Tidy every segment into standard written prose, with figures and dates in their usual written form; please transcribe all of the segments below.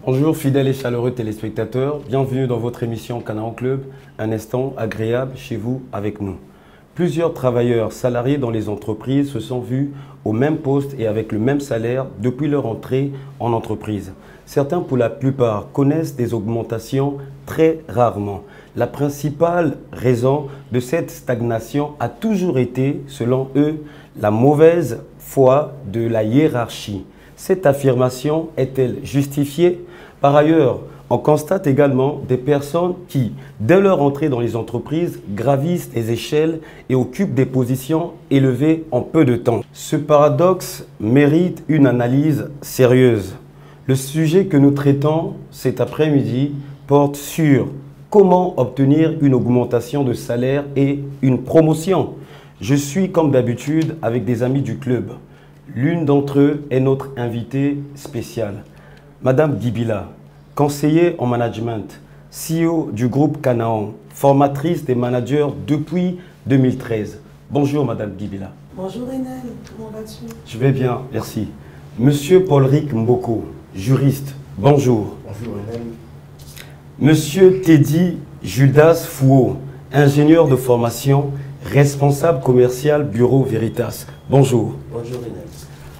Bonjour fidèles et chaleureux téléspectateurs, bienvenue dans votre émission Canaan Club, un instant agréable chez vous avec nous. Plusieurs travailleurs salariés dans les entreprises se sont vus au même poste et avec le même salaire depuis leur entrée en entreprise. Certains, pour la plupart, connaissent des augmentations très rarement. La principale raison de cette stagnation a toujours été, selon eux, la mauvaise foi de la hiérarchie. Cette affirmation est-elle justifiée? Par ailleurs, on constate également des personnes qui, dès leur entrée dans les entreprises, gravissent les échelles et occupent des positions élevées en peu de temps. Ce paradoxe mérite une analyse sérieuse. Le sujet que nous traitons cet après-midi porte sur comment obtenir une augmentation de salaire et une promotion. Je suis comme d'habitude avec des amis du club. L'une d'entre eux est notre invitée spéciale, Madame Guibila, conseiller en management, CEO du groupe Canaan, formatrice des managers depuis 2013. Bonjour Madame Guibila. Bonjour Enel, comment vas-tu? Je vais bien, merci. Monsieur Paul-Ric Mboko, juriste, bonjour. Bonjour Enel. Monsieur Teddy Judas Fouo, ingénieur de formation, responsable commercial Bureau Veritas. Bonjour. Bonjour Enel.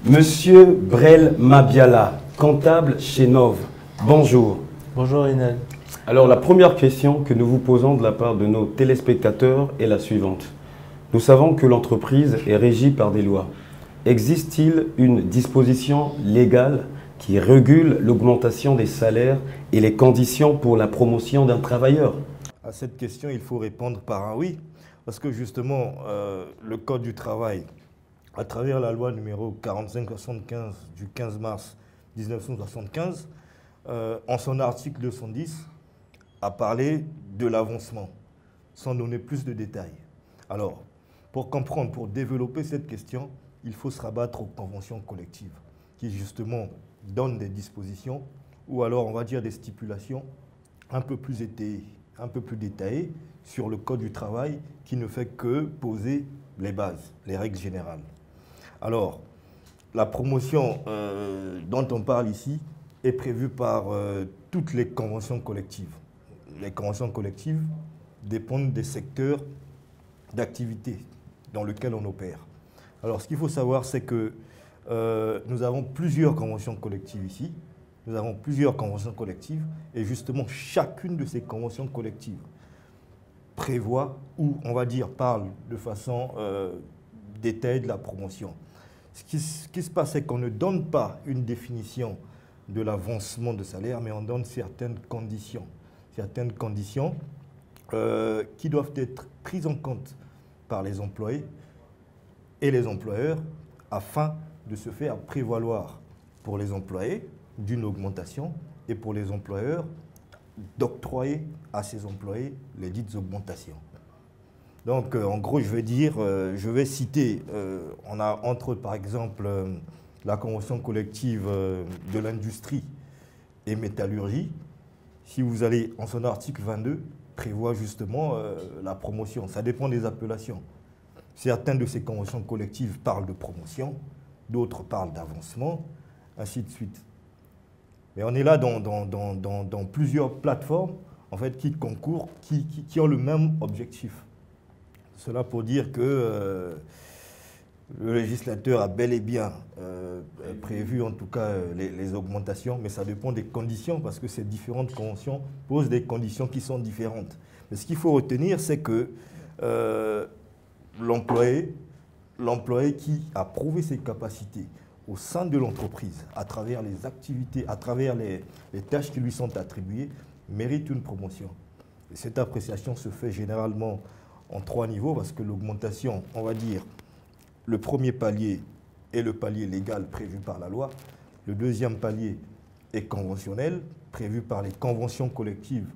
Monsieur Brel Mabiala, comptable chez Nov. Bonjour. Bonjour Enel. Alors la première question que nous vous posons de la part de nos téléspectateurs est la suivante. Nous savons que l'entreprise est régie par des lois. Existe-t-il une disposition légale qui régule l'augmentation des salaires et les conditions pour la promotion d'un travailleur? À cette question, il faut répondre par un oui, parce que justement, le Code du travail, à travers la loi numéro 4575 du 15 mars 1975, en son article 210, a parlé de l'avancement, sans donner plus de détails. Alors, pour comprendre, pour développer cette question, il faut se rabattre aux conventions collectives, qui justement donnent des dispositions, ou alors on va dire des stipulations un peu plus étayées, un peu plus détaillées sur le Code du travail, qui ne fait que poser les bases, les règles générales. Alors, la promotion dont on parle ici est prévue par toutes les conventions collectives. Les conventions collectives dépendent des secteurs d'activité dans lesquels on opère. Alors, ce qu'il faut savoir, c'est que nous avons plusieurs conventions collectives ici. Nous avons plusieurs conventions collectives et justement, chacune de ces conventions collectives prévoit ou, on va dire, parle de façon détaillée de la promotion. Ce qui se passe, c'est qu'on ne donne pas une définition de l'avancement de salaire, mais on donne certaines conditions qui doivent être prises en compte par les employés et les employeurs afin de se faire prévaloir pour les employés d'une augmentation et pour les employeurs d'octroyer à ces employés les dites augmentations. Donc, en gros, je vais citer, on a entre autres, par exemple, la convention collective de l'industrie et métallurgie. Si vous allez en son article 22, prévoit justement la promotion. Ça dépend des appellations. Certaines de ces conventions collectives parlent de promotion, d'autres parlent d'avancement, ainsi de suite. Mais on est là dans plusieurs plateformes en fait, qui concourent, qui ont le même objectif. Cela pour dire que le législateur a bel et bien prévu en tout cas les augmentations, mais ça dépend des conditions parce que ces différentes conventions posent des conditions qui sont différentes. Mais ce qu'il faut retenir, c'est que l'employé qui a prouvé ses capacités au sein de l'entreprise, à travers les activités, à travers les tâches qui lui sont attribuées, mérite une promotion. Et cette appréciation se fait généralement en 3 niveaux parce que l'augmentation, on va dire, le premier palier est le palier légal prévu par la loi. Le deuxième palier est conventionnel, prévu par les conventions collectives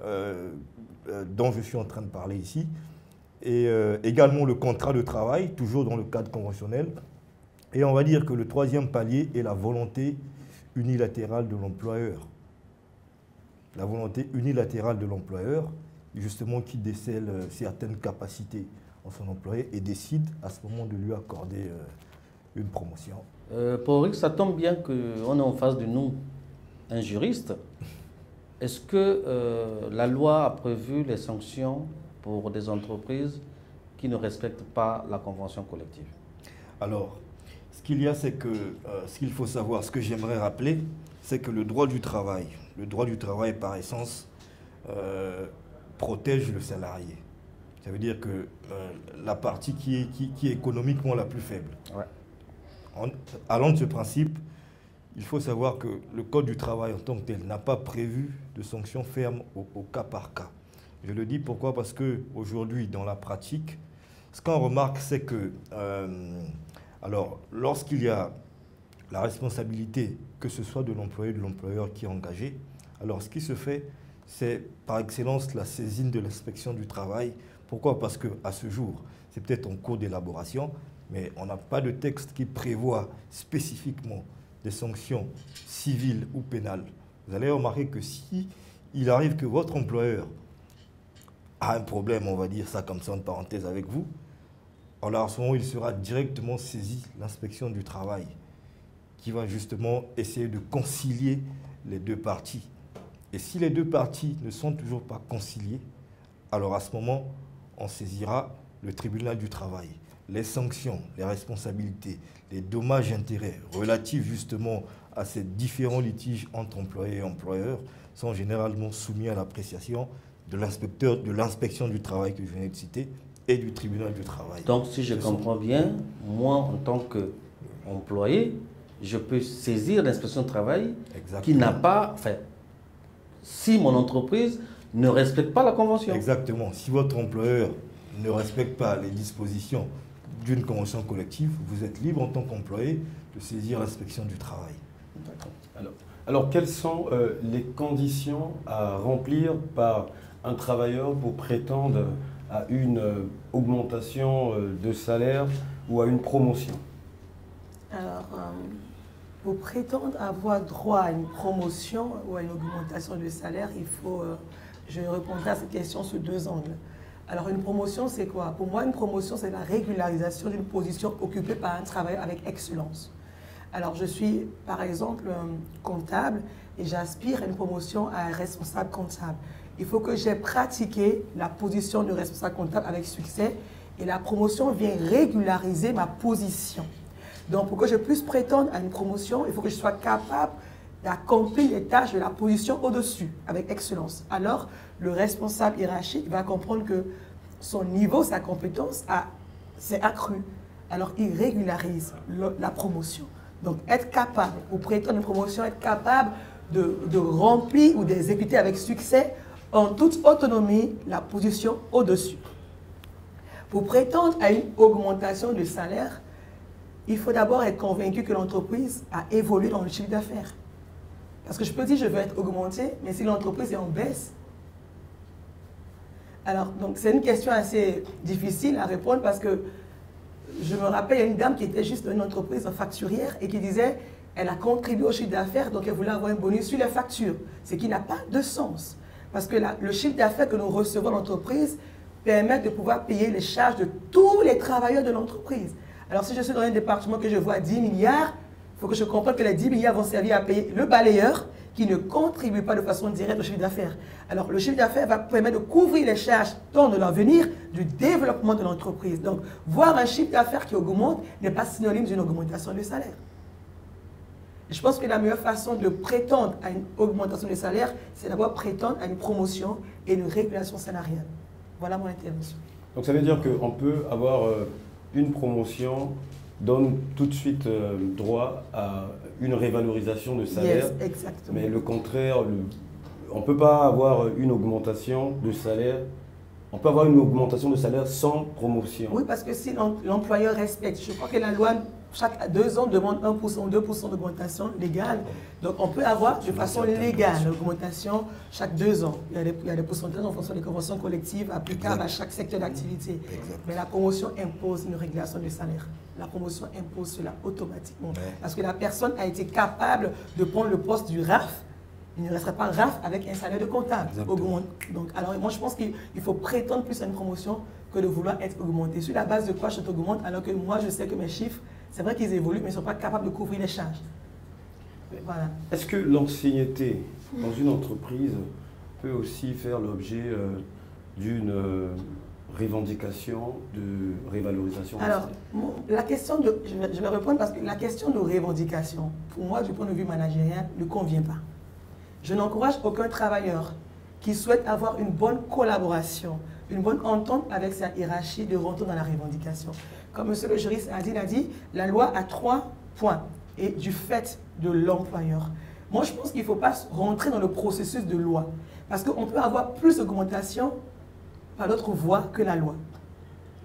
dont je suis en train de parler ici. Et également le contrat de travail, toujours dans le cadre conventionnel. Et on va dire que le troisième palier est la volonté unilatérale de l'employeur. La volonté unilatérale de l'employeur justement qui décèle certaines capacités en son employé et décide à ce moment de lui accorder une promotion. Pour Rick, ça tombe bien qu'on est en face de nous un juriste. Est-ce que la loi a prévu les sanctions pour des entreprises qui ne respectent pas la convention collective? Alors, ce qu'il y a, c'est que ce qu'il faut savoir, ce que j'aimerais rappeler, c'est que le droit du travail par essence, protège le salarié. Ça veut dire que la partie qui est économiquement la plus faible. Ouais. Allant de ce principe, il faut savoir que le Code du travail en tant que tel n'a pas prévu de sanctions fermes au cas par cas. Je le dis pourquoi? Parce qu'aujourd'hui, dans la pratique, ce qu'on remarque, c'est que alors, lorsqu'il y a la responsabilité, que ce soit de l'employé ou de l'employeur qui est engagé, alors ce qui se fait, c'est par excellence la saisine de l'inspection du travail. Pourquoi? Parce qu'à ce jour, c'est peut-être en cours d'élaboration, mais on n'a pas de texte qui prévoit spécifiquement des sanctions civiles ou pénales. Vous allez remarquer que si il arrive que votre employeur a un problème, on va dire ça comme ça en parenthèse avec vous, alors à ce moment, il sera directement saisi l'inspection du travail qui va justement essayer de concilier les deux parties. Et si les deux parties ne sont toujours pas conciliées, alors à ce moment, on saisira le tribunal du travail. Les sanctions, les responsabilités, les dommages et intérêts relatifs justement à ces différents litiges entre employés et employeurs sont généralement soumis à l'appréciation de l'inspecteur de l'inspection du travail que je venais de citer et du tribunal du travail. Donc si je comprends bien, moi en tant qu'employé, je peux saisir l'inspection du travail qui n'a pas, enfin, si mon entreprise ne respecte pas la convention. Exactement. Si votre employeur ne respecte pas les dispositions d'une convention collective, vous êtes libre en tant qu'employé de saisir l'inspection du travail. Alors, quelles sont les conditions à remplir par un travailleur pour prétendre à une augmentation de salaire ou à une promotion? Alors, pour prétendre avoir droit à une promotion ou à une augmentation de salaire, il faut, je répondrai à cette question sous deux angles. Alors, une promotion, c'est quoi? Pour moi, une promotion, c'est la régularisation d'une position occupée par un travailleur avec excellence. Alors, je suis, par exemple, comptable et j'aspire à une promotion à un responsable comptable. Il faut que j'ai pratiqué la position de responsable comptable avec succès et la promotion vient régulariser ma position. Donc, pour que je puisse prétendre à une promotion, il faut que je sois capable d'accomplir les tâches de la position au-dessus avec excellence. Alors, le responsable hiérarchique va comprendre que son niveau, sa compétence s'est accru. Alors, il régularise la promotion. Donc, être capable, pour prétendre une promotion, être capable de remplir ou d'exécuter avec succès, en toute autonomie, la position au-dessus. Pour prétendre à une augmentation de salaire, il faut d'abord être convaincu que l'entreprise a évolué dans le chiffre d'affaires. Parce que je peux dire je veux être augmenté, mais si l'entreprise est en baisse. Alors, donc c'est une question assez difficile à répondre parce que je me rappelle, il y a une dame qui était juste dans une entreprise facturière et qui disait elle a contribué au chiffre d'affaires, donc elle voulait avoir un bonus sur les factures. Ce qui n'a pas de sens. Parce que le chiffre d'affaires que nous recevons l'entreprise permet de pouvoir payer les charges de tous les travailleurs de l'entreprise. Alors si je suis dans un département que je vois 10 milliards, il faut que je comprenne que les 10 milliards vont servir à payer le balayeur qui ne contribue pas de façon directe au chiffre d'affaires. Alors le chiffre d'affaires va permettre de couvrir les charges tant de l'avenir, du développement de l'entreprise. Donc voir un chiffre d'affaires qui augmente n'est pas synonyme d'une augmentation de salaire. Je pense que la meilleure façon de prétendre à une augmentation de salaire, c'est d'abord prétendre à une promotion et une régulation salariale. Voilà mon intervention. Donc ça veut dire qu'on peut avoir une promotion, donne tout de suite droit à une révalorisation de salaire. Yes, exactement. Mais le contraire, on ne peut pas avoir une augmentation de salaire. On peut avoir une augmentation de salaire sans promotion. Oui, parce que si l'employeur respecte, je crois que la loi, chaque 2 ans, demande 1% ou 2% d'augmentation légale. Donc, on peut avoir de façon légale l'augmentation chaque 2 ans. Il y a des pourcentages en fonction des conventions collectives applicables à chaque secteur d'activité. Mais la promotion impose une régulation du salaire. La promotion impose cela automatiquement. Parce que la personne a été capable de prendre le poste du RAF il ne resterait pas RAF avec un salaire de comptable. Exactement. Donc, alors, moi, je pense qu'il faut prétendre plus à une promotion que de vouloir être augmenté. Sur la base de quoi je t'augmente, alors que moi, je sais que mes chiffres, c'est vrai qu'ils évoluent, mais ils ne sont pas capables de couvrir les charges. Voilà. Est-ce que l'ancienneté dans une entreprise peut aussi faire l'objet d'une revendication de révalorisation? Alors, la question de, je vais répondre parce que la question de revendication, pour moi, du point de vue managérial, ne convient pas. Je n'encourage aucun travailleur qui souhaite avoir une bonne collaboration, une bonne entente avec sa hiérarchie de rentrer dans la revendication. Comme monsieur le juriste a dit, la loi a 3 points et du fait de l'employeur. Moi, je pense qu'il ne faut pas rentrer dans le processus de loi parce qu'on peut avoir plus d'augmentation par d'autres voies que la loi.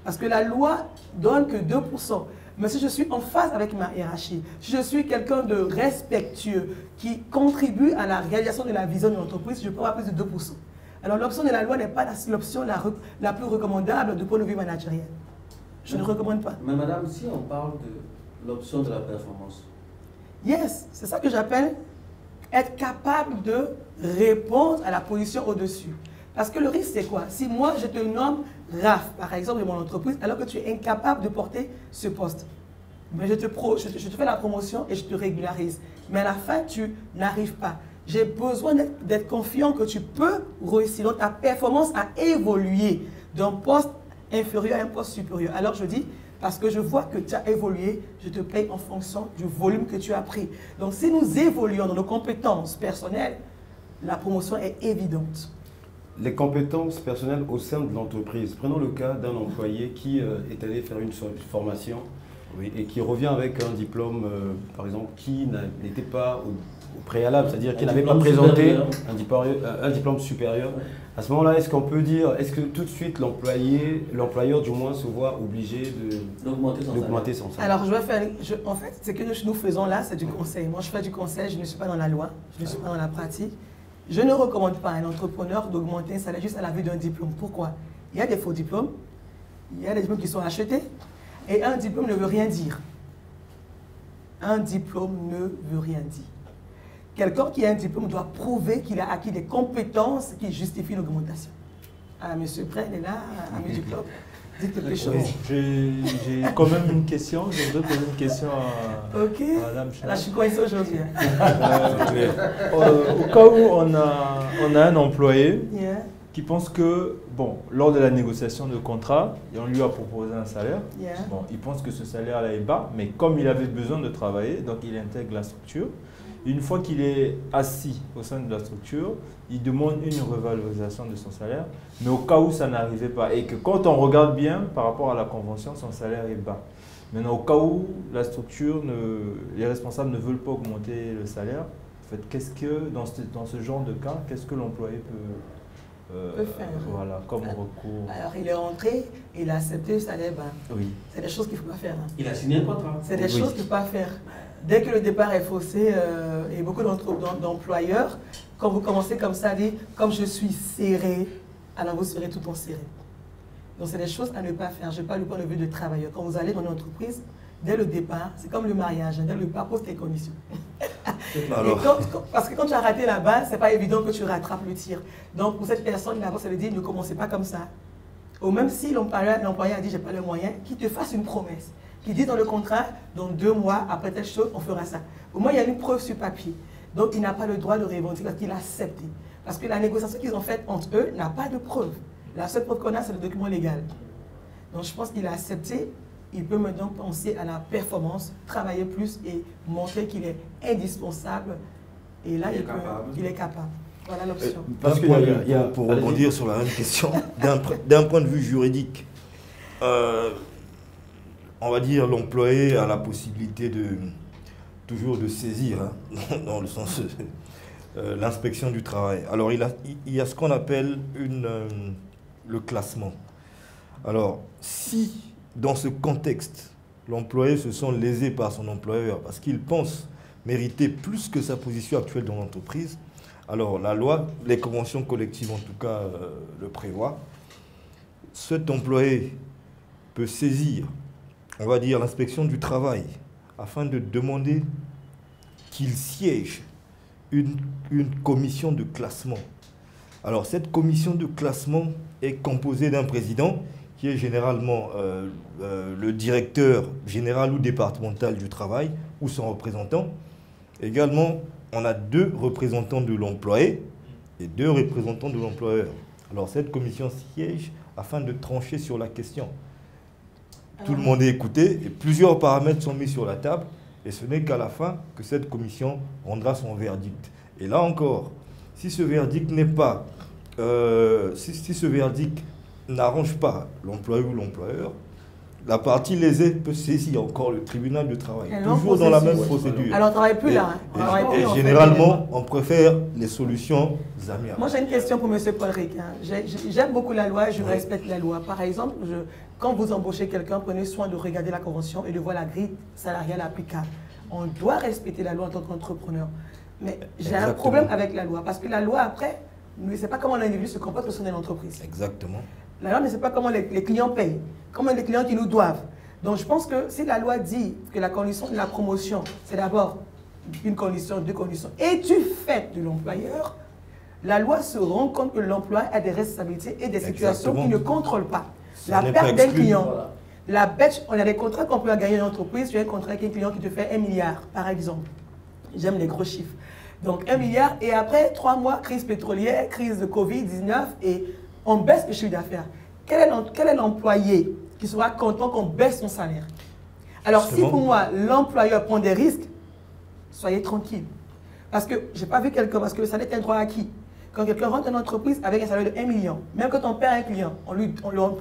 Parce que la loi donne que 2%. Mais si je suis en phase avec ma hiérarchie, si je suis quelqu'un de respectueux qui contribue à la réalisation de la vision de l'entreprise, je peux avoir plus de 2%. Alors l'option de la loi n'est pas l'option la plus recommandable du point de vue managériel. Je ne recommande pas. Mais madame, si on parle de l'option de la performance. Yes, c'est ça que j'appelle être capable de répondre à la position au-dessus. Parce que le risque, c'est quoi? Si moi, je te nomme RAF, par exemple, de mon entreprise, alors que tu es incapable de porter ce poste, mais je te fais la promotion et je te régularise. Mais à la fin, tu n'arrives pas. J'ai besoin d'être confiant que tu peux réussir. Donc, ta performance a évolué d'un poste inférieur à un poste supérieur. Alors, je dis, parce que je vois que tu as évolué, je te paye en fonction du volume que tu as pris. Donc, si nous évoluons dans nos compétences personnelles, la promotion est évidente. Les compétences personnelles au sein de l'entreprise. Prenons le cas d'un employé qui est allé faire une formation et qui revient avec un diplôme, par exemple, qui n'était pas au préalable, c'est-à-dire qui n'avait pas présenté un diplôme supérieur. Ouais. À ce moment-là, est-ce qu'on peut dire, est-ce que tout de suite l'employeur du moins se voit obligé d'augmenter son salaire? Alors, en fait, ce que nous faisons là, c'est du conseil. Moi, je fais du conseil, je ne suis pas dans la loi, je ne suis pas dans la pratique. Je ne recommande pas à un entrepreneur d'augmenter un salaire juste à la vue d'un diplôme. Pourquoi? Il y a des faux diplômes, il y a des diplômes qui sont achetés, et un diplôme ne veut rien dire. Un diplôme ne veut rien dire. Quelqu'un qui a un diplôme doit prouver qu'il a acquis des compétences qui justifient l'augmentation. Ah, monsieur Prel est là, ami du club. Dites quelque chose. J'ai quand même une question. Je voudrais poser une question à Madame Chana. Là, je suis coincé aujourd'hui. Au cas où on a un employé Yeah. qui pense que, bon, lors de la négociation de contrat, on lui a proposé un salaire. Yeah. Bon, il pense que ce salaire-là est bas, mais comme il avait besoin de travailler, donc il intègre la structure. Une fois qu'il est assis au sein de la structure, il demande une revalorisation de son salaire, mais au cas où ça n'arrivait pas, et que quand on regarde bien par rapport à la convention, son salaire est bas. Maintenant, au cas où la structure, les responsables ne veulent pas augmenter le salaire, en fait, qu'est-ce que, dans ce genre de cas, qu'est-ce que l'employé peut faire. Voilà, comme recours. Alors, il est rentré, il a accepté le salaire bas. Oui. C'est des choses qu'il ne faut pas faire. Hein. Il a signé un contrat. C'est des choses qu'il ne faut pas faire. Dès que le départ est faussé, et beaucoup d'employeurs, quand vous commencez comme ça, dire comme je suis serré, alors vous serez tout en serré. Donc c'est des choses à ne pas faire. Je parle du point de vue de travailleur. Quand vous allez dans une entreprise, dès le départ, c'est comme le mariage, dès le départ, pose tes conditions. Parce que quand tu as raté la balle, ce n'est pas évident que tu rattrapes le tir. Donc pour cette personne, d'abord, ça veut dire ne commencez pas comme ça. Ou même si l'employeur a dit j'ai pas le moyen, qu'il te fasse une promesse. Qui dit dans le contrat, dans 2 mois, après telle chose, on fera ça. Au moins, il y a une preuve sur papier. Donc, il n'a pas le droit de revendiquer parce qu'il a accepté. Parce que la négociation qu'ils ont faite entre eux n'a pas de preuve. La seule preuve qu'on a, c'est le document légal. Donc, je pense qu'il a accepté. Il peut maintenant penser à la performance, travailler plus et montrer qu'il est indispensable. Et là, il est capable. Voilà l'option. Pour rebondir sur la même question, d'un point de vue juridique, on va dire l'employé a la possibilité toujours de saisir, hein, dans le sens l'inspection du travail. Alors il y a ce qu'on appelle le classement. Alors si dans ce contexte, l'employé se sent lésé par son employeur parce qu'il pense mériter plus que sa position actuelle dans l'entreprise, alors la loi, les conventions collectives en tout cas le prévoient, cet employé peut saisir, on va dire, l'inspection du travail afin de demander qu'il siège une commission de classement. Alors, cette commission de classement est composée d'un président qui est généralement le directeur général ou départemental du travail ou son représentant. Également, on a 2 représentants de l'employé et 2 représentants de l'employeur. Alors, cette commission siège afin de trancher sur la question. Tout le monde est écouté et plusieurs paramètres sont mis sur la table et ce n'est qu'à la fin que cette commission rendra son verdict. Et là encore, si ce verdict n'est pas, si ce verdict n'arrange pas l'employé ou l'employeur, la partie lésée peut saisir encore le tribunal du travail, toujours dans la même procédure. Alors on ne travaille plus là. Et généralement, on préfère les solutions amiables. Moi j'ai une question pour M. Paul Rick. J'aime beaucoup la loi, je respecte la loi. Par exemple, quand vous embauchez quelqu'un, prenez soin de regarder la convention et de voir la grille salariale applicable. On doit respecter la loi en tant qu'entrepreneur. Mais j'ai un problème avec la loi, parce que la loi, après, ne sait pas comment l'individu se comporte au sein de l'entreprise. Exactement. La loi ne sait pas comment les clients payent, comment les clients qui nous doivent. Donc je pense que si la loi dit que la condition de la promotion, c'est d'abord une condition, 2 conditions, et du fait de l'employeur, la loi se rend compte que l'employeur a des responsabilités et des situations qu'il ne contrôle pas. La perte d'un client, on a des contrats qu'on peut gagner en entreprise, tu as un contrat avec un client qui te fait 1 milliard, par exemple. J'aime les gros chiffres. Donc 1 milliard, et après 3 mois, crise pétrolière, crise de Covid-19, et on baisse le chiffre d'affaires. Quel est l'employé qui sera content qu'on baisse son salaire? Alors si pour moi, l'employeur prend des risques, soyez tranquille. Parce que je n'ai pas vu quelqu'un, parce que le salaire est un droit acquis. Quand quelqu'un rentre dans une entreprise avec un salaire de 1 million, même quand on perd un client,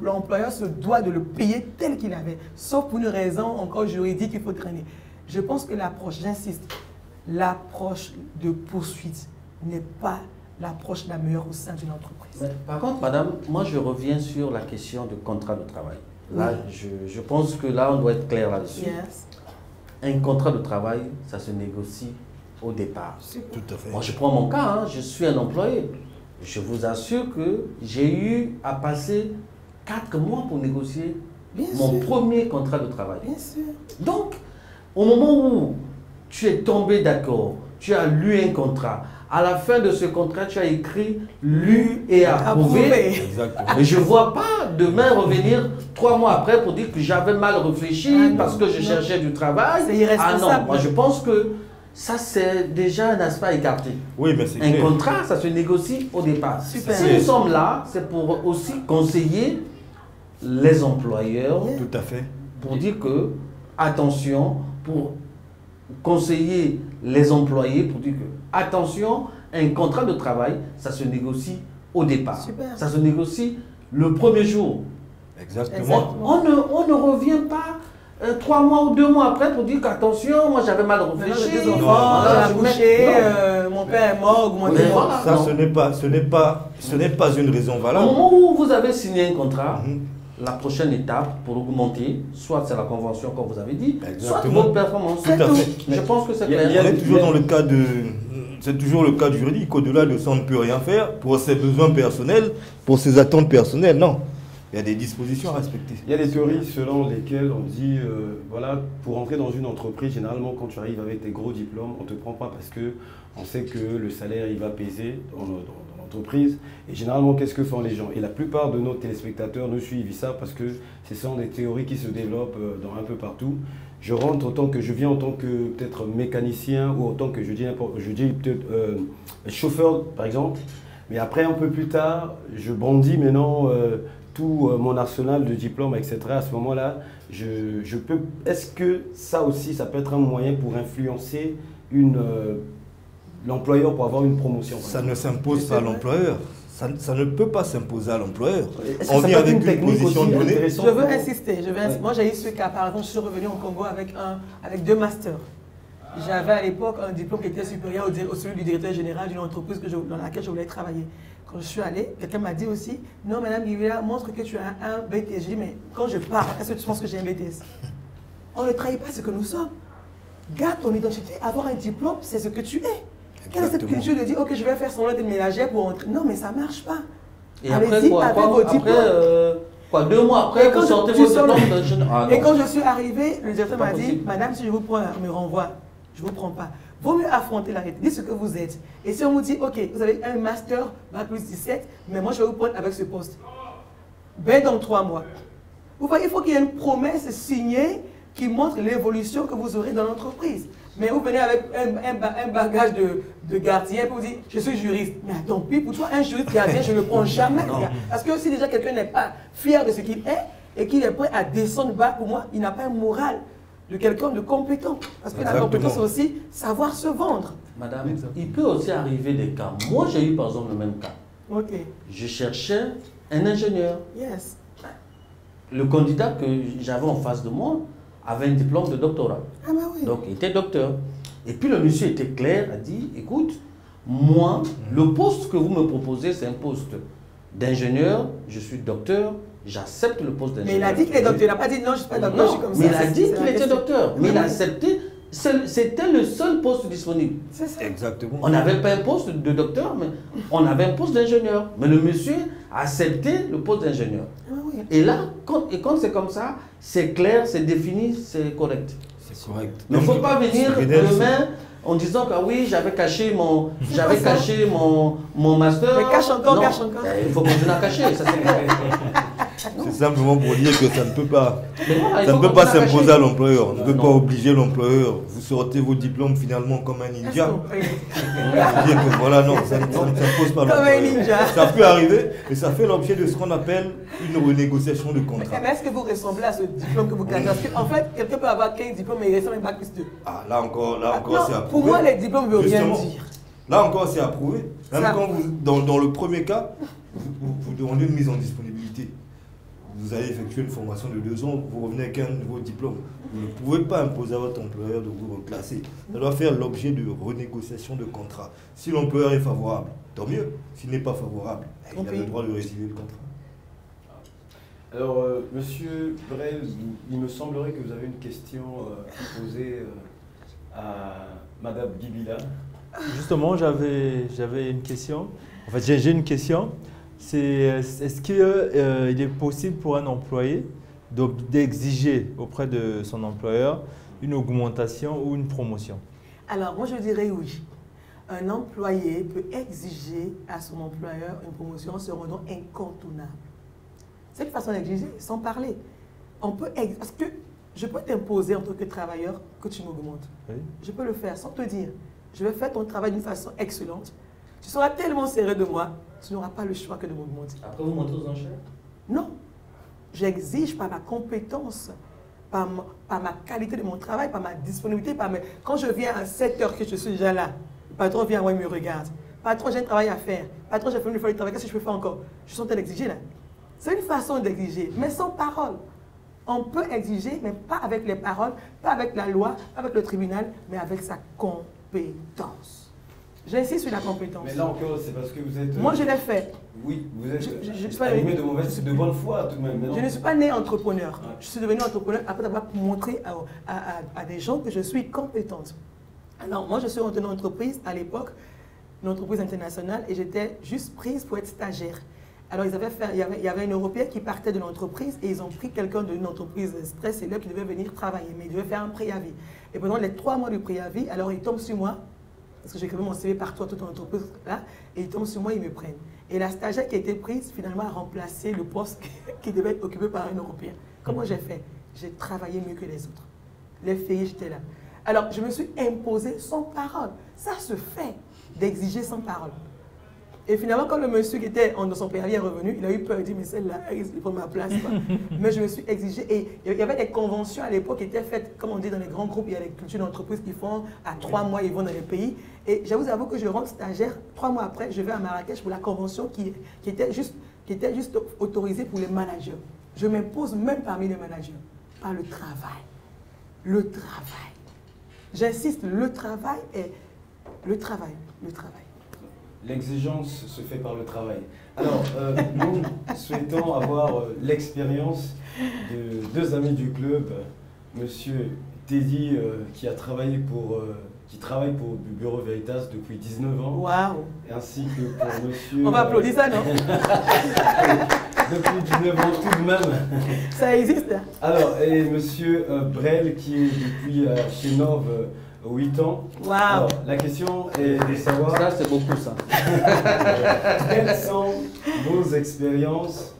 l'employeur se doit de le payer tel qu'il avait, sauf pour une raison encore juridique qu'il faut traîner. Je pense que l'approche, j'insiste, l'approche de poursuite n'est pas l'approche la meilleure au sein d'une entreprise. Mais, par contre, madame, moi je reviens sur la question du contrat de travail. Là, je pense que là, on doit être clair là-dessus. Yes. Un contrat de travail, ça se négocie au départ. Tout à fait. Moi, je prends mon cas, hein, je suis un employé. Je vous assure que j'ai eu à passer 4 mois pour négocier mon premier contrat de travail. Bien sûr. Donc, au moment où tu es tombé d'accord, tu as lu un contrat, à la fin de ce contrat, tu as écrit lu et approuvé. Exactement. Mais je ne vois pas demain revenir 3 mois après pour dire que j'avais mal réfléchi parce que je cherchais du travail. C'est irresponsable. Ah non, moi je pense que ça c'est déjà un aspect à écarter. Oui, mais c'est un contrat, ça se négocie au départ. Super. Si nous sommes là, c'est pour aussi conseiller les employeurs. Tout à fait. Pour dire que, attention, pour conseiller les employés, pour dire que, attention, un contrat de travail, ça se négocie au départ. Super. Ça se négocie le premier jour. Exactement. On ne revient pas 3 mois ou 2 mois après pour dire qu'attention, moi j'avais mal réfléchi. J'ai des enfants, j'ai accouché, mon père est mort, mon père est mort. Ça, ce n'est pas une raison valable. Au moment où vous avez signé un contrat, la prochaine étape pour augmenter, soit c'est la convention comme vous avez dit, soit votre performance. Tout à fait. Je pense que c'est clair. On est toujours dans le cas de... C'est toujours le cas juridique. Au-delà de ça, on ne peut rien faire pour ses besoins personnels, pour ses attentes personnelles. Non. Il y a des dispositions à respecter. Il y a des théories selon lesquelles on dit, voilà, pour entrer dans une entreprise, généralement quand tu arrives avec tes gros diplômes, on ne te prend pas parce qu'on sait que le salaire il va peser dans l'entreprise. Et généralement, qu'est-ce que font les gens? Et la plupart de nos téléspectateurs ne suivent ça parce que ce sont des théories qui se développent dans un peu partout. Je rentre je viens en tant que peut-être mécanicien ou en tant que, je dis peut-être chauffeur par exemple. Mais après, un peu plus tard, je brandis maintenant tout mon arsenal de diplômes, etc. À ce moment-là, je peux... Est-ce que ça aussi, ça peut être un moyen pour influencer l'employeur pour avoir une promotion? Ça ne s'impose pas à l'employeur. Ça ne peut pas s'imposer à l'employeur. On vient avec une position donnée. Je veux insister. Moi, j'ai eu ce cas. Par exemple, je suis revenu au Congo avec 2 masters. J'avais à l'époque un diplôme qui était supérieur au celui du directeur général d'une entreprise dans laquelle je voulais travailler. Quand je suis allé, quelqu'un m'a dit aussi, non, madame Guivilla, montre que tu as un BTS. J'ai dit, mais quand je pars, est-ce que tu penses que j'ai un BTS? On ne trahit pas ce que nous sommes. Garde ton identité. Avoir un diplôme, c'est ce que tu es. Quelle est cette culture de dire, ok, je vais faire son lot de ménagère pour entrer? Non, mais ça ne marche pas. Et après quoi? Après 2 mois après, vous sortez votre diplôme. Et quand je suis arrivé, le directeur m'a dit, madame, si je vous prends, on me renvoie. Je ne vous prends pas. Vaut mieux affronter la réalité, dire ce que vous êtes. Et si on vous dit, ok, vous avez un master, bac plus 17, mais moi je vais vous prendre avec ce poste. Ben dans 3 mois. Vous voyez, il faut qu'il y ait une promesse signée qui montre l'évolution que vous aurez dans l'entreprise. Mais vous venez avec un bagage de gardien pour vous dire, je suis juriste. Mais tant pis, pour toi, un juriste gardien, je ne le prends jamais. Parce que si déjà quelqu'un n'est pas fier de ce qu'il est et qu'il est prêt à descendre bas, pour moi, il n'a pas un moral de quelqu'un de compétent. Parce que la compétence, c'est aussi savoir se vendre. Madame, il peut aussi arriver des cas. Moi, j'ai eu par exemple le même cas. Ok. Je cherchais un ingénieur. Yes. Le candidat que j'avais en face de moi avait un diplôme de doctorat. Ah bah oui. Donc, il était docteur. Et puis, le monsieur était clair, a dit, écoute, moi, le poste que vous me proposez, c'est un poste d'ingénieur, je suis docteur, j'accepte le poste d'ingénieur. Mais il a dit qu'il est docteur, il n'a pas dit non, je ne suis pas docteur, je suis comme ça. Mais il a dit qu'il était docteur, mais il a accepté, c'était le seul poste disponible. C'est ça. Exactement. On n'avait pas un poste de docteur, mais on avait un poste d'ingénieur. Mais le monsieur a accepté le poste d'ingénieur. Ah oui. Et là, quand c'est comme ça, c'est clair, c'est défini, c'est correct. C'est correct. Mais il ne faut pas venir Fidèle, demain en disant que ah oui, j'avais caché mon master. Mais cache encore, Non, cache encore. Il faut continuer à cacher, ça c'est clair. C'est simplement pour dire que ça ne peut pas, Mais voilà, il ça faut ne peut pas continuer à s'imposer cacher. à l'employeur. On ne peut Non. pas obliger l'employeur. Vous sortez vos diplômes finalement comme un ninja. Dire que voilà, non, ça ne s'impose pas à Comme un l'employeur. ninja. Ça peut arriver, mais ça fait l'objet de ce qu'on appelle une renégociation de contrat. Mais est-ce que vous ressemblez à ce diplôme que vous gagnez? Parce qu'en fait, quelqu'un peut avoir 15 diplômes mais il ressemble à un bac plus 2. Ah, là encore, c'est Non, approuvé. pour moi, les diplômes ne veulent rien Justement. dire. Là encore, c'est approuvé. Même Ça- quand vous, dans le premier cas, vous demandez une mise en disponibilité. Vous avez effectué une formation de 2 ans, vous revenez avec un nouveau diplôme. Vous ne pouvez pas imposer à votre employeur de vous reclasser. Ça doit faire l'objet de renégociation de contrat. Si l'employeur est favorable, tant mieux. S'il n'est pas favorable, il a le droit de résilier le contrat. Alors, Monsieur Brel, il me semblerait que vous avez une question à poser à Madame Guibila. Justement, j'avais une question. En fait, j'ai une question. C'est est-ce qu'il est possible pour un employé d'exiger auprès de son employeur une augmentation ou une promotion? Alors, moi, je dirais oui. Un employé peut exiger à son employeur une promotion en se rendant incontournable. C'est une façon d'exiger, sans parler. Parce que je peux t'imposer en tant que travailleur que tu m'augmentes. Oui. Je peux le faire sans te dire. Je vais faire ton travail d'une façon excellente. Tu seras tellement serré de moi, tu n'auras pas le choix que de m'augmenter. Après, vous montez aux enchères? Non. J'exige par ma compétence, par ma qualité de mon travail, par ma disponibilité. Quand je viens à 7 heures que je suis déjà là, le patron vient, moi, il me regarde. Patron, j'ai un travail à faire. Patron, j'ai fait une fois le travail, qu'est-ce que je peux faire encore? Je suis en train d'exiger là. C'est une façon d'exiger, mais sans parole. On peut exiger, mais pas avec les paroles, pas avec la loi, pas avec le tribunal, mais avec sa compétence. J'insiste sur la compétence. Mais là encore, c'est parce que vous êtes... Moi, je l'ai fait. Oui, vous êtes je suis pas- animé de bonne foi tout de même. non? Je ne suis pas né entrepreneur. Ouais. Je suis devenu entrepreneur après avoir montré à des gens que je suis compétente. Alors, moi, je suis rentrée dans une entreprise à l'époque, une entreprise internationale, et j'étais juste prise pour être stagiaire. Alors, il y avait un Européen qui partait de l'entreprise et ils ont pris quelqu'un d'une entreprise très célèbre qui devait venir travailler, mais il devait faire un préavis. Et pendant les 3 mois du préavis, alors il tombe sur moi, parce que j'écrivais mon CV partout à toute l'entreprise là, et ils tombent sur moi, ils me prennent. Et la stagiaire qui a été prise, finalement, a remplacé le poste qui devait être occupé par un Européen. Comment j'ai fait? J'ai travaillé mieux que les autres. Les filles, j'étais là. Alors, je me suis imposée sans parole. Ça se fait, d'exiger sans parole. Et finalement, quand le monsieur qui était dans son préavis est revenu, il a eu peur, il dit, mais celle-là, il prend ma place. Quoi. Mais je me suis exigée. Et il y avait des conventions à l'époque qui étaient faites, comme on dit dans les grands groupes, il y a les cultures d'entreprise qui font à 3 mois, ils vont dans les pays. Et je vous avoue que je rentre stagiaire, 3 mois après, je vais à Marrakech pour la convention qui était juste autorisée pour les managers. Je m'impose même parmi les managers, par le travail. Le travail. J'insiste, le travail est le travail. Le travail. L'exigence se fait par le travail. Alors, nous souhaitons avoir l'expérience de 2 amis du club, Monsieur Teddy, qui travaille pour le Bureau Veritas depuis 19 ans, Waouh! ainsi que pour Monsieur... On va applaudir ça, non? Depuis 19 ans tout de même. Ça existe, hein? Alors, et Monsieur Brel, qui est depuis chez Nove 8 ans. Waouh. Alors, la question est de savoir Ça, c'est beaucoup, ça. quelles sont vos expériences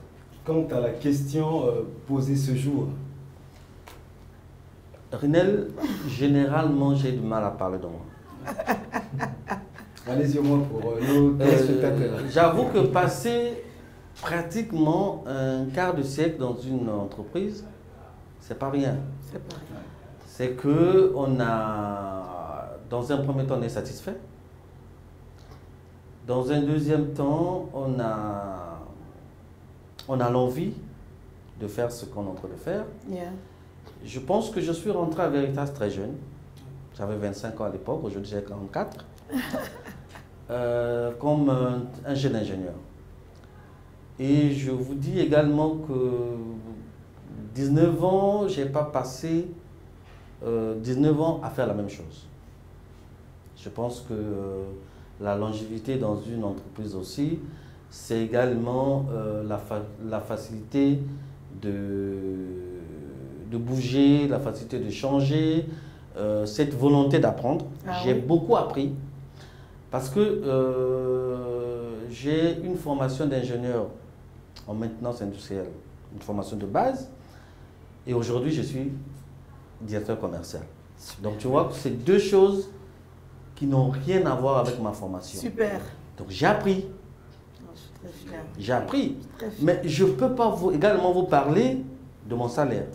quant à la question posée ce jour. Rinel, généralement, j'ai du mal à parler de moi. Allez-y au moins pour nos téléspectateurs. J'avoue que passer pratiquement un quart de siècle dans une entreprise, c'est pas rien. C'est pas rien. C'est que on a, dans un premier temps, on est satisfait. Dans un deuxième temps, on a l'envie de faire ce qu'on est en train de faire. Yeah. Je pense que je suis rentré à Veritas très jeune. J'avais 25 ans à l'époque, aujourd'hui j'ai 44. Comme un jeune ingénieur. Et je vous dis également que 19 ans, je n'ai pas passé 19 ans à faire la même chose. Je pense que la longévité dans une entreprise aussi, c'est également la facilité de bouger, la facilité de changer, cette volonté d'apprendre. J'ai beaucoup appris parce que j'ai une formation d'ingénieur en maintenance industrielle, une formation de base, et aujourd'hui je suis directeur commercial. Donc tu vois que c'est deux choses qui n'ont rien à voir avec ma formation. Super. Donc j'ai appris. Je suis très fière. J'ai appris. Très fière. Mais je ne peux pas également vous parler de mon salaire.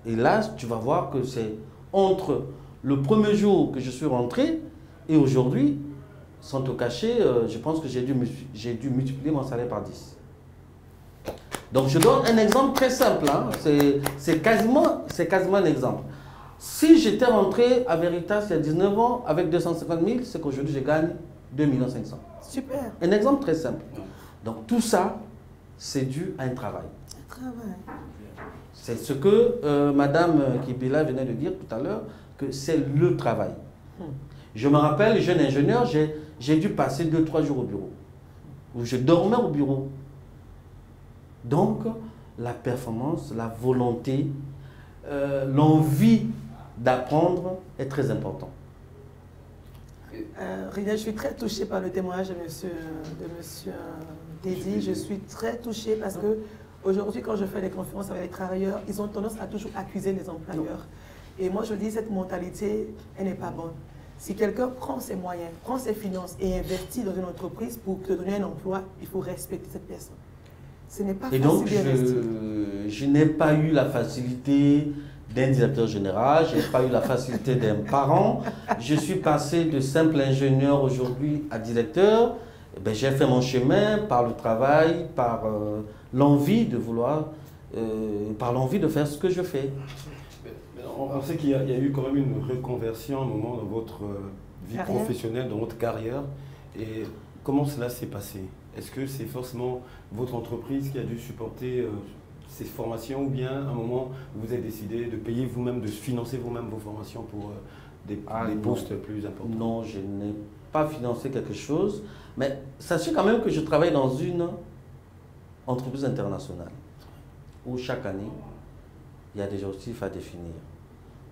Et là, tu vas voir que c'est entre le premier jour que je suis rentré et aujourd'hui, sans te cacher, je pense que j'ai dû multiplier mon salaire par 10. Donc je donne un exemple très simple. Hein. C'est quasiment un exemple. Si j'étais rentré à Veritas il y a 19 ans avec 250 000, c'est qu'aujourd'hui je gagne 2 500 000. Super. Un exemple très simple. Donc tout ça, c'est dû à un travail. Un travail. C'est ce que Madame Kibila venait de dire tout à l'heure, que c'est le travail. Je me rappelle, jeune ingénieur, j'ai dû passer 2-3 jours au bureau, où je dormais au bureau. Donc, la performance, la volonté, l'envie d'apprendre est très important. Rina, je suis très touchée par le témoignage de monsieur Teddy. Je suis très touchée parce que aujourd'hui, quand je fais des conférences avec les travailleurs, ils ont tendance à toujours accuser les employeurs. Et moi, je dis, cette mentalité, elle n'est pas bonne. Si quelqu'un prend ses moyens, prend ses finances et investit dans une entreprise pour te donner un emploi, il faut respecter cette personne. Ce n'est pas et facile donc, d'investir. je n'ai pas eu la facilité d'un directeur général, je n'ai pas eu la facilité d'un parent. Je suis passé de simple ingénieur aujourd'hui à directeur. J'ai fait mon chemin par le travail, par l'envie de vouloir, par l'envie de faire ce que je fais. On sait qu'il y a eu quand même une reconversion à un moment dans votre vie professionnelle, dans votre carrière. Et comment cela s'est passé? Est-ce que c'est forcément votre entreprise qui a dû supporter ces formations ou bien à un moment vous avez décidé de payer vous-même, de financer vous-même vos formations pour des postes plus importants? Non, je n'ai pas financé quelque chose. Mais sachez quand même que je travaille dans une entreprise internationale où chaque année, il y a des objectifs à définir,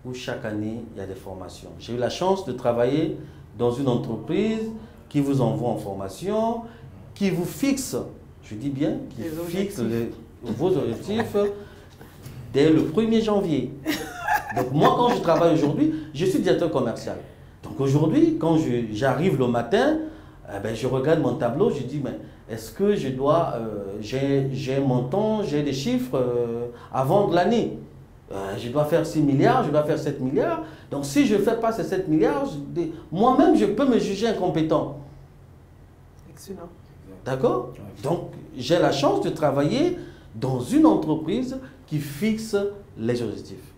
où chaque année, il y a des formations. J'ai eu la chance de travailler dans une entreprise qui vous envoie en formation, qui vous fixe, je dis bien, qui fixe vos objectifs dès le 1er janvier. Donc moi, quand je travaille aujourd'hui, je suis directeur commercial. Donc aujourd'hui, quand j'arrive le matin, je regarde mon tableau, je dis, mais est-ce que je dois, j'ai un montant, j'ai des chiffres avant de l'année. Je dois faire 6 milliards, je dois faire 7 milliards. Donc si je ne fais pas ces 7 milliards, moi-même, je peux me juger incompétent. Excellent. D'accord? Donc j'ai la chance de travailler dans une entreprise qui fixe les objectifs.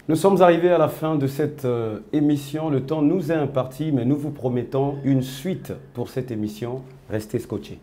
Nous sommes arrivés à la fin de cette émission. Le temps nous est imparti, mais nous vous promettons une suite pour cette émission. Restez scotchés.